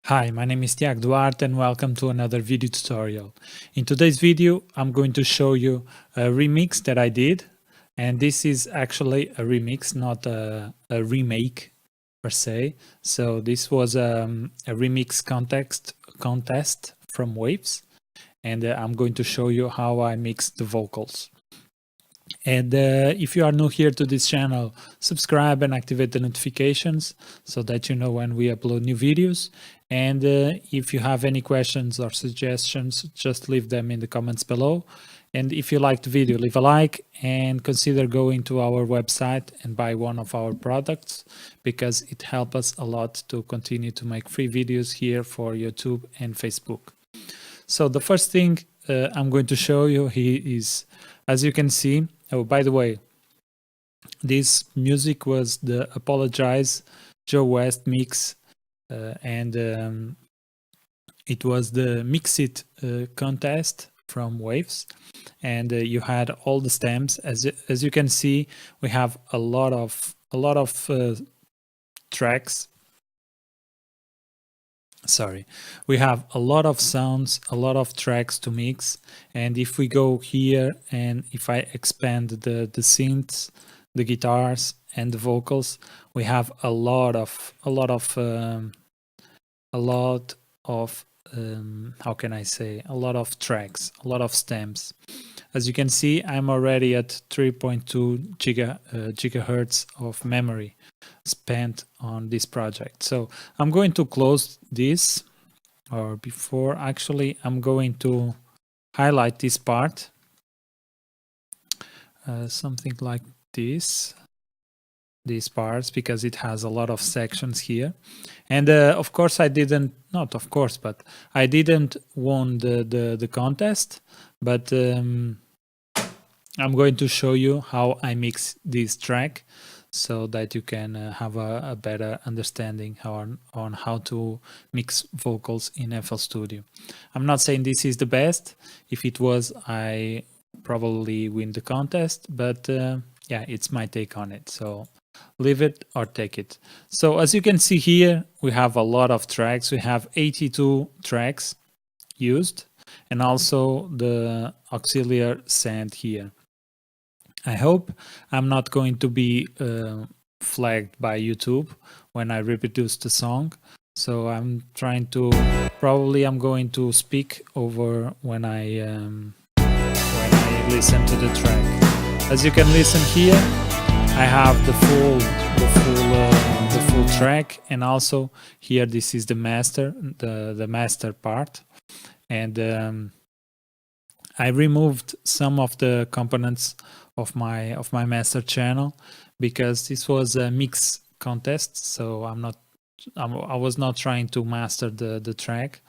Hi, my name is Tiago Duarte and welcome to another video tutorial. In today's video, I'm going to show you a remix that I did. And this is actually a remix, not a remake per se. So this was a remix contest from Waves. And I'm going to show you how I mix the vocals. And if you are new here to this channel, subscribe and activate the notifications so that you know when we upload new videos. And if you have any questions or suggestions, just leave them in the comments below. And if you liked the video, leave a like and consider going to our website and buy one of our products because it helps us a lot to continue to make free videos here for YouTube and Facebook. So the first thing I'm going to show you here is, as you can see, oh, by the way, this music was the Apologize Joe West mix, and it was the MixIt contest from Waves, and you had all the stems. As you can see, we have a lot of tracks. Sorry, we have a lot of sounds, a lot of tracks to mix. And if we go here and if I expand the synths, the guitars and the vocals, we have a lot of how can I say, a lot of tracks, a lot of stems. As you can see, I'm already at 3.2 gigahertz of memory spent on this project. So I'm going to close this, or before actually I'm going to highlight this part, something like this, these parts, because it has a lot of sections here. And of course I didn't, not of course, but I didn't won the contest, but I'm going to show you how I mix this track so that you can have a better understanding on how to mix vocals in FL Studio. I'm not saying this is the best. If it was, I probably win the contest, but yeah, it's my take on it. So leave it or take it. So as you can see here, we have a lot of tracks. We have 82 tracks used, and also the auxiliary send here. I hope I'm not going to be flagged by YouTube when I reproduce the song. So I'm trying to, probably I'm going to speak over when I listen to the track. As you can listen here, I have the full track, and also here this is the master, the master part, and I removed some of the components of my master channel because this was a mix contest, so I was not trying to master the track,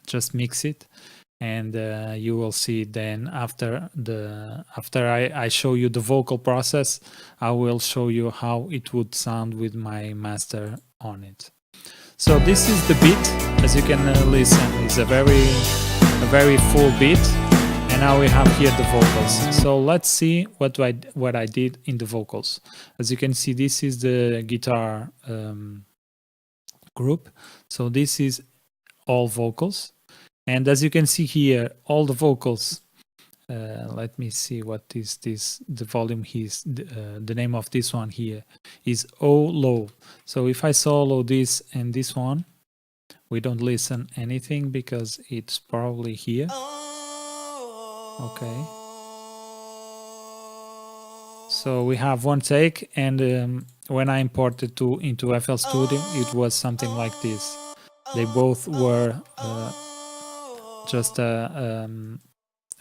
just mix it. And you will see then after I show you the vocal process, I will show you how it would sound with my master on it. So this is the beat. As you can listen, it's a very full beat. And now we have here the vocals. So let's see what I did in the vocals. As you can see, this is the guitar group. So this is all vocals. And as you can see here, all the vocals, let me see what is this, the volume is, the name of this one here is O low. So if I solo this and this one, we don't listen anything because it's probably here. Okay. So we have one take, and when I imported into FL Studio, it was something like this. They both were just a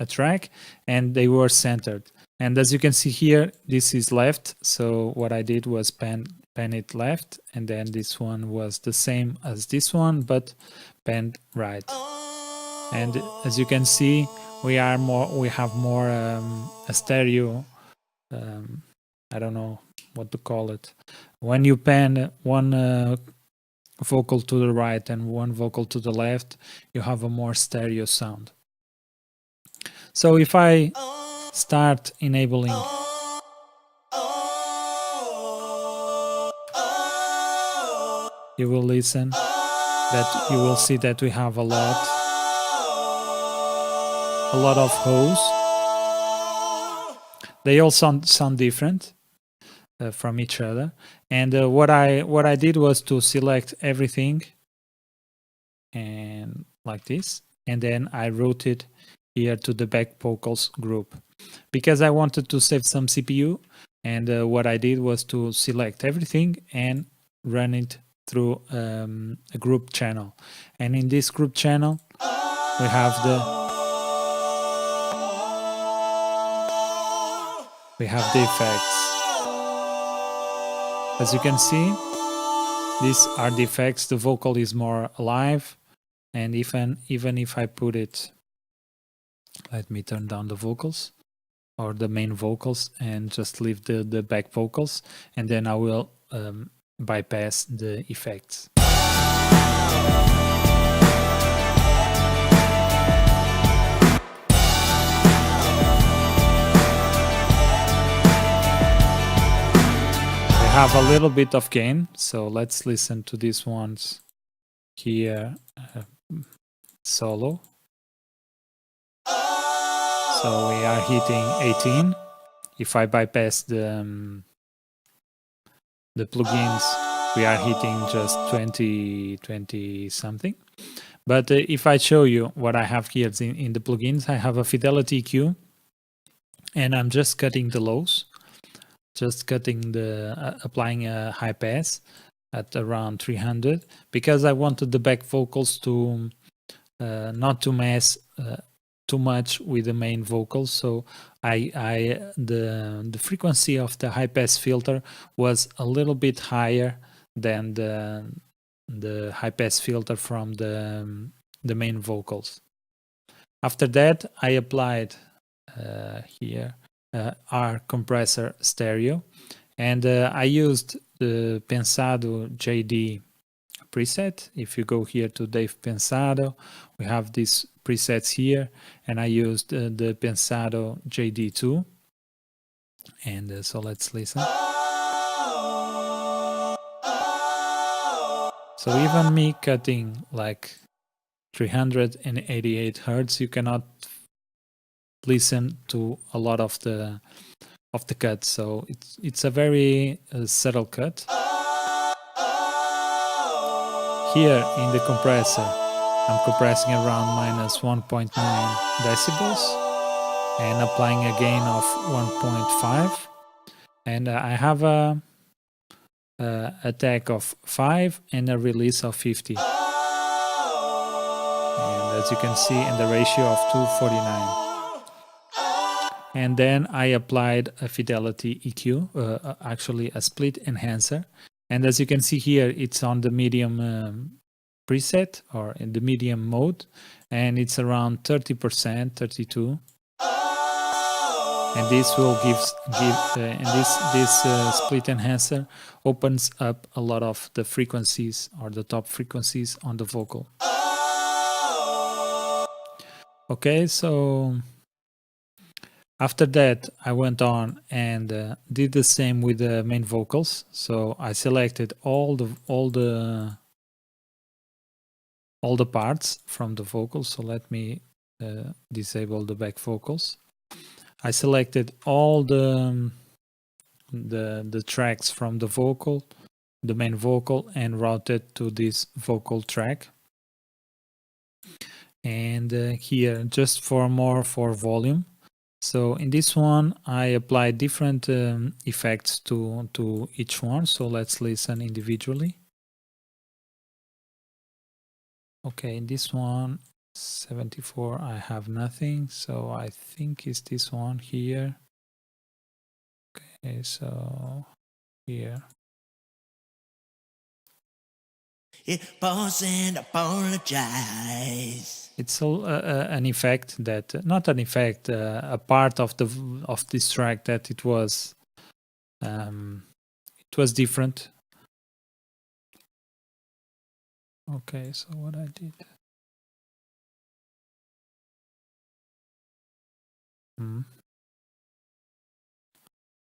track, and they were centered. And as you can see here, this is left. So what I did was pan it left, and then this one was the same as this one, but panned right. And as you can see, we have more a stereo. I don't know what to call it. When you pan one vocal to the right and one vocal to the left, you have a more stereo sound. So if I start enabling, you will listen. that you will see that we have a lot of holes. They all sound different from each other. And what I did was to select everything and like this, and then I routed here to the back vocals group because I wanted to save some CPU. And what I did was to select everything and run it through a group channel. And in this group channel, we have the effects. As you can see, these are the effects. The vocal is more alive, and even if I put it, let me turn down the vocals or the main vocals and just leave the back vocals, and then I will bypass the effects. Have a little bit of gain, so let's listen to these ones here, solo. So we are hitting 18. If I bypass the plugins, we are hitting just 20 something. But if I show you what I have here in the plugins, I have a Fidelity EQ, and I'm just cutting the lows. Just cutting applying a high pass at around 300 because I wanted the back vocals to not to mess too much with the main vocals. So the frequency of the high pass filter was a little bit higher than the high pass filter from the main vocals. After that, I applied here R compressor stereo, and I used the Pensado JD preset. If you go here to Dave Pensado, we have these presets here, and I used the Pensado JD2. And so let's listen. So even me cutting like 388 hertz, you cannot listen to a lot of the cut. So it's a very subtle cut. Here in the compressor, I'm compressing around minus 1.9 decibels and applying a gain of 1.5. And I have a attack of 5 and a release of 50. And as you can see, in the ratio of 249. And then I applied a Fidelity EQ, actually a split enhancer. And as you can see here, it's on the medium preset or in the medium mode, and it's around 30%, 32. And this will this split enhancer opens up a lot of the frequencies or the top frequencies on the vocal. Okay, so after that, I went on and did the same with the main vocals. So I selected all the parts from the vocals. So let me disable the back vocals. I selected all the tracks from the vocal, the main vocal, and routed to this vocal track. And here, just for volume. So in this one, I applied different effects to each one. So let's listen individually. Okay, in this one, 74, I have nothing. So I think it's this one here. Okay, so here. It was and apologize. It's an effect that, not an effect, a part of this track that it was different. Okay, so what I did.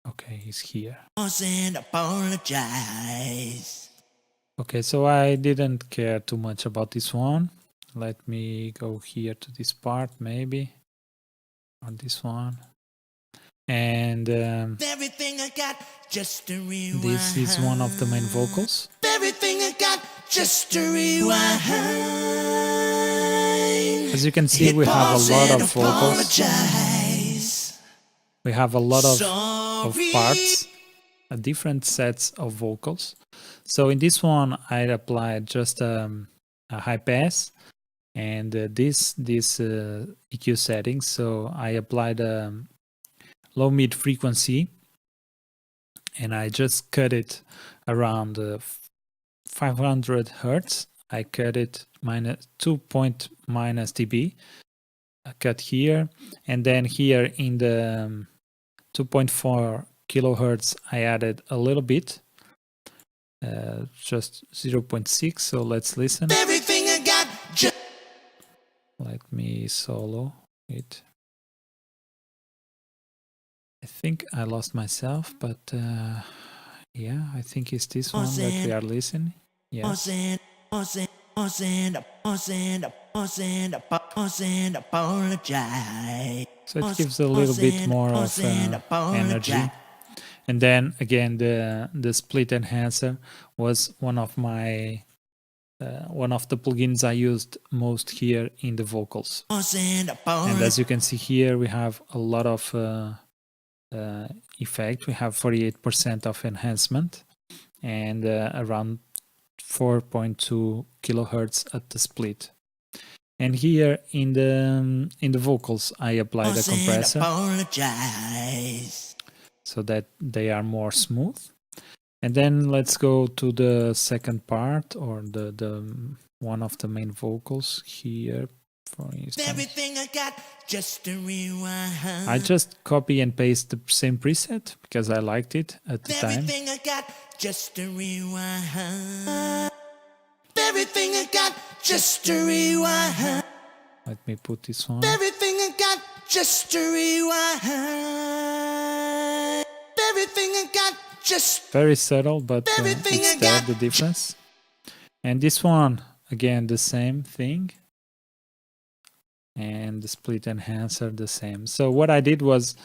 Okay, he's here. And apologize. Okay, so I didn't care too much about this one. Let me go here to this part maybe, or this one. And everything I got just to rewind. this is one of the main vocals. Everything I got just to rewind. As you can see, we have a lot of vocals. Apologize. We have a lot of Sorry. parts, different sets of vocals. So in this one, I applied just a high pass and this EQ settings. So I applied a low mid frequency, and I just cut it around 500 hertz. I cut it minus 2 minus dB. I cut here, and then here in the 2.4 kilohertz, I added a little bit, just 0.6. So let's listen. Everything I got. Let me solo it. I think I lost myself, but yeah, I think it's this one that we are listening. Yes. So it gives a little bit more of energy. And then again, the split enhancer was one of my one of the plugins I used most here in the vocals. And as you can see here, we have a lot of effect. We have 48% of enhancement and around 4.2 kilohertz at the split. And here in the vocals, I applied a compressor so that they are more smooth. And then let's go to the second part, or the one of the main vocals here, for instance. Everything I got just to rewind. I just copy and paste the same preset because I liked it at the time. Everything I got just to rewind. Everything I got just to rewind. Let me put this one. Everything I got just to rewind. Everything I got just. Very subtle, but it's there, the difference. And this one, again, the same thing. And the split enhancer, the same. So what I did was,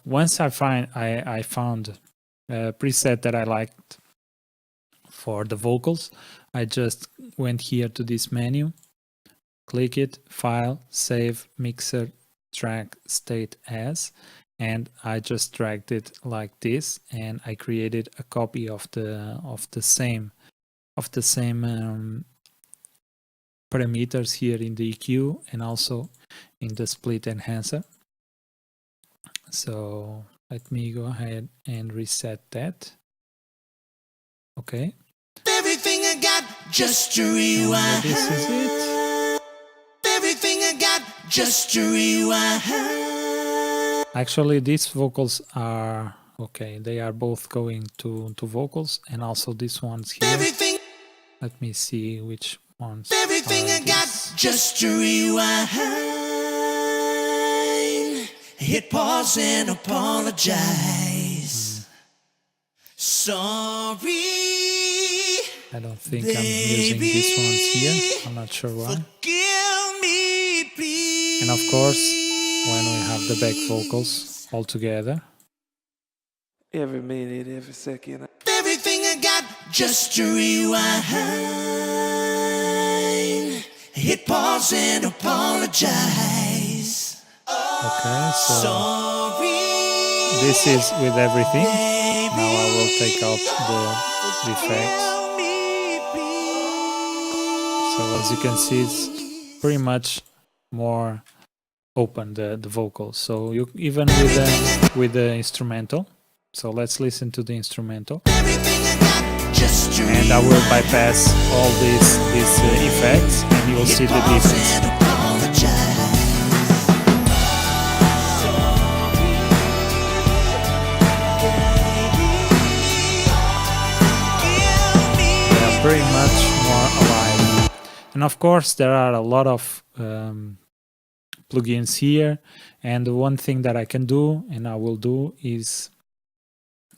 once I found a preset that I liked for the vocals, I just went here to this menu, click it, file, save, mixer, track, state as, and I just dragged it like this, and I created a copy of the same parameters here in the EQ and also in the split enhancer. So let me go ahead and reset that. Okay. Everything I got just to rewind. This is it. Everything I got just to rewind. Actually, these vocals are okay. They are both going to vocals, and also these ones here. Everything. Let me see which ones. Everything I got just to rewind. Hit pause and apologize. Sorry. I don't think I'm using these ones here. I'm not sure why. Forgive me, please. And of course, when we have the back vocals all together. Every minute, every second. Everything I got just to rewind. Hit pause and apologize. Okay, so Sorry. this is with everything. Now I will take out the effects. So as you can see, it's pretty much more open, the vocals. So you even with the instrumental. So let's listen to the instrumental. And I will bypass all these effects, and you will see the difference. They are pretty much more alive. And of course, there are a lot of plugins here. And the one thing that I can do, and I will do, is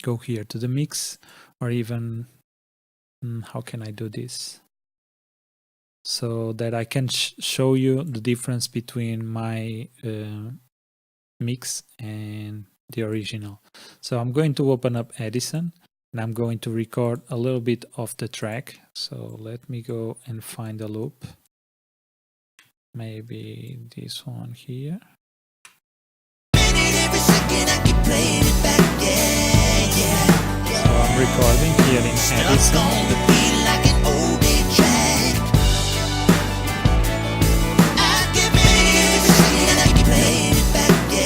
go here to the mix, or even how can I do this so that I can show you the difference between my mix and the original. So I'm going to open up Edison and I'm going to record a little bit of the track. So let me go and find a loop. Maybe this one here. So I'm recording here in Edison.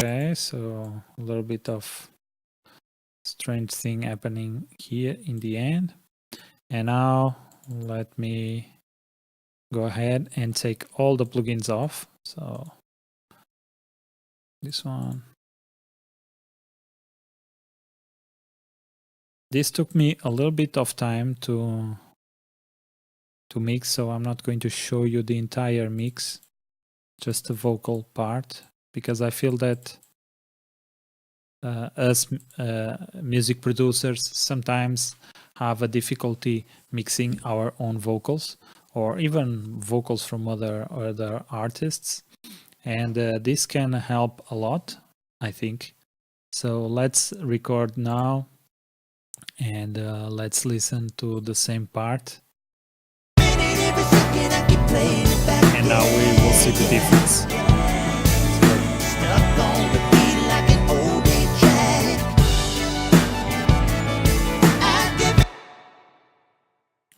Okay, so a little bit of strange thing happening here in the end. And now let me go ahead and take all the plugins off. So this one. This took me a little bit of time to mix, so I'm not going to show you the entire mix, just the vocal part, because I feel that us music producers sometimes have a difficulty mixing our own vocals or even vocals from other artists, and this can help a lot, I think. So let's record now and let's listen to the same part, and now we will see the difference.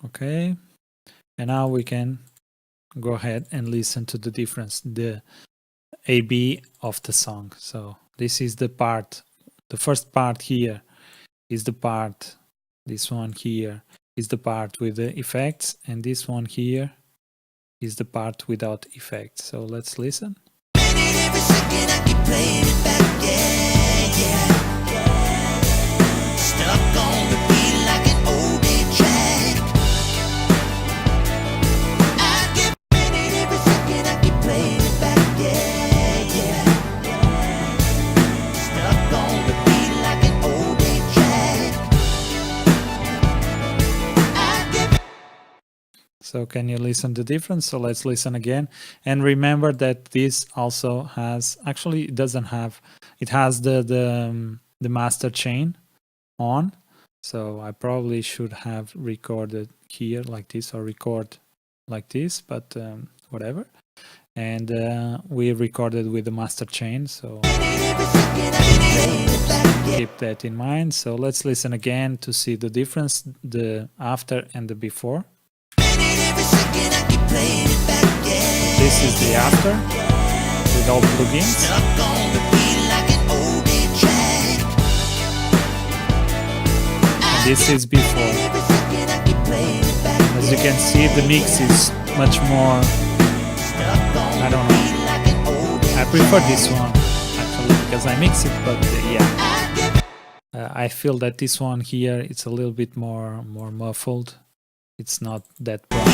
Okay, and now we can go ahead and listen to the difference, the AB of the song. So this is the part, the first part here is the part, this one here is the part with the effects, and this one here is the part without effects. So let's listen. So can you listen the difference? So let's listen again. And remember that this also has, actually it doesn't have, it has the master chain on. So I probably should have recorded here like this, or record like this, but whatever. And we recorded with the master chain, so keep that in mind. So let's listen again to see the difference, the after and the before. This is the after with all plugins. And this is before. As you can see, the mix is much more, I don't know, I prefer this one actually because I mix it, but yeah, I feel that this one here, it's a little bit more muffled. It's not that bright.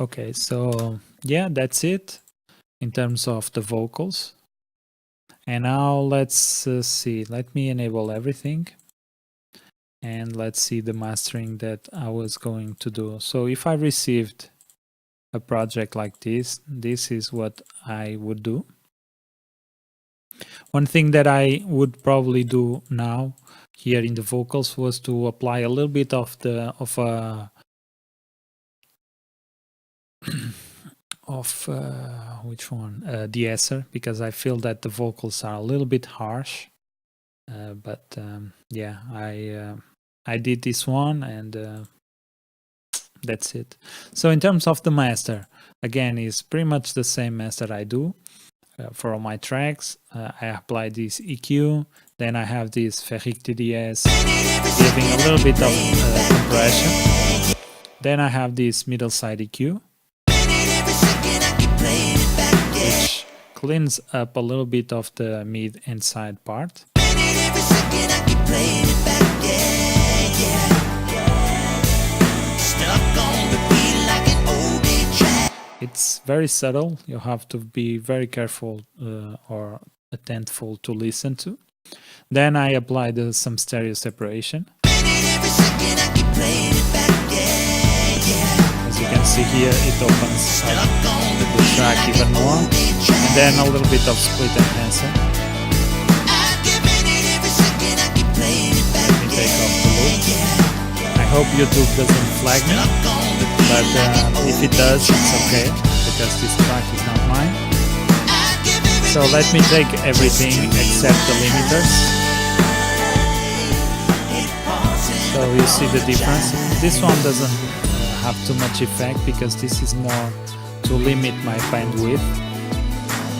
Okay, so yeah, that's it in terms of the vocals. And now let's see, let me enable everything and let's see the mastering that I was going to do. So if I received a project like this, this is what I would do. One thing that I would probably do now here in the vocals was to apply a little bit of the which one, de-esser, because I feel that the vocals are a little bit harsh. But yeah, I did this one, and that's it. So in terms of the master, again, it's pretty much the same master I do. For all my tracks, I apply this EQ, then I have this Ferric TDS giving a little bit of compression, then I have this middle side EQ, which cleans up a little bit of the mid and side part. It's very subtle. You have to be very careful or attentive to listen to. Then I applied some stereo separation. As you can see here, it opens up the track even more. And then a little bit of splitEnhancer. Let me take off the loop. I hope YouTube doesn't flag me, but if it does, it's okay, because this track is not mine. So let me take everything except the limiters. So you see the difference. This one doesn't have too much effect because this is more to limit my bandwidth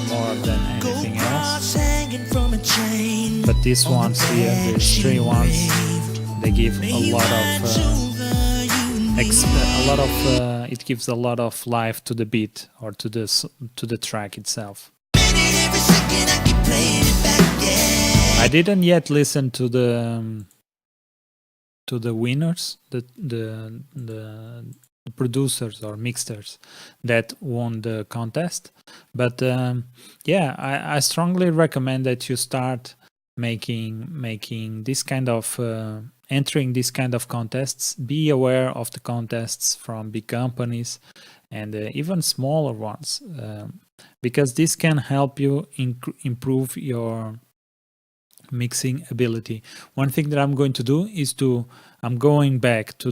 more than anything else. But these ones here, these three ones, they give a lot of it gives a lot of life to the beat or to the track itself. I didn't yet listen to the winners, the producers or mixers that won the contest, but yeah, I strongly recommend that you start making this kind of entering this kind of contests. Be aware of the contests from big companies and even smaller ones, because this can help you improve your mixing ability. One thing that I'm going to do is I'm going back to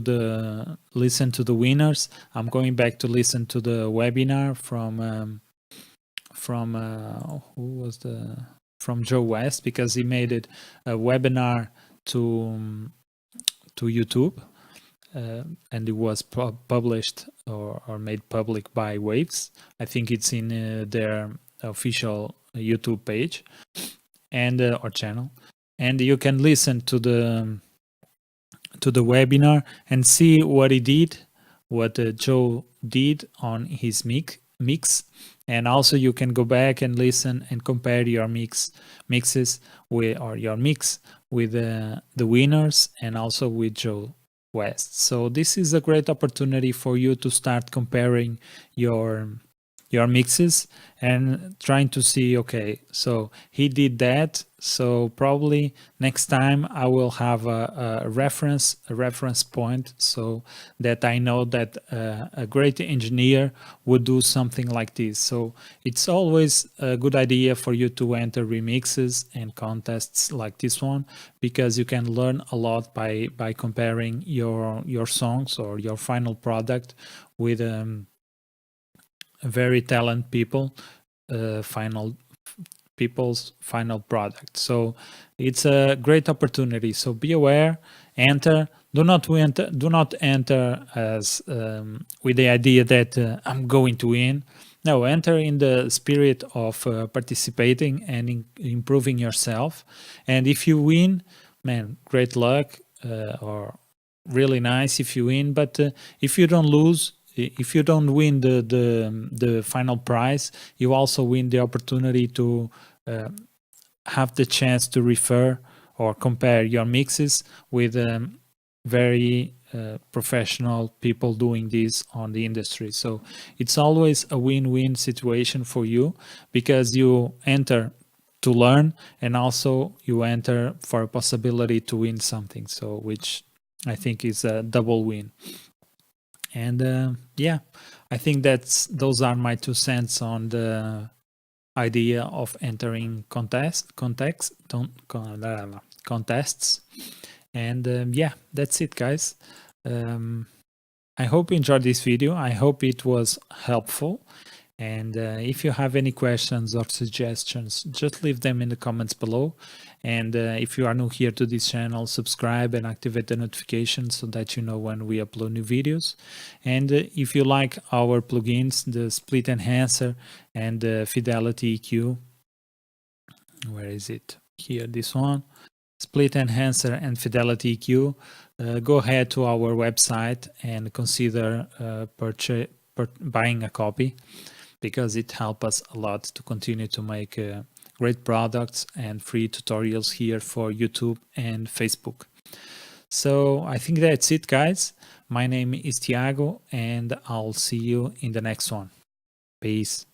listen to the winners. I'm going back to listen to the webinar from from Joe West, because he made it a webinar to YouTube, and it was published or made public by Waves. I think it's in their official YouTube page and or channel, and you can listen to the webinar and see what he did, what Joe did on his mix, and also you can go back and listen and compare your mixes with, or your mix with the winners and also with Joe West. So this is a great opportunity for you to start comparing your mixes and trying to see, okay, so he did that, so probably next time I will have a reference point, so that I know that a great engineer would do something like this. So it's always a good idea for you to enter remixes and contests like this one, because you can learn a lot by comparing your songs or your final product with very talented people's final product. So it's a great opportunity. So be aware, enter. Do not enter as with the idea that I'm going to win. No, enter in the spirit of participating and improving yourself. And if you win, man, great luck, or really nice if you win. But if you don't lose, if you don't win the final prize, you also win the opportunity to have the chance to refer or compare your mixes with very professional people doing this on the industry. So it's always a win-win situation for you, because you enter to learn and also you enter for a possibility to win something, so which I think is a double win. And yeah, I think those are my 2 cents on the idea of entering contests. And yeah, that's it, guys. I hope you enjoyed this video. I hope it was helpful. And if you have any questions or suggestions, just leave them in the comments below. And if you are new here to this channel, subscribe and activate the notifications so that you know when we upload new videos. And if you like our plugins, the splitEnhancer and the Fidelity EQ, where is it? Here, this one, splitEnhancer and Fidelity EQ, go ahead to our website and consider buying a copy, because it helps us a lot to continue to make great products and free tutorials here for YouTube and Facebook. So I think that's it, guys. My name is Tiago, and I'll see you in the next one. Peace.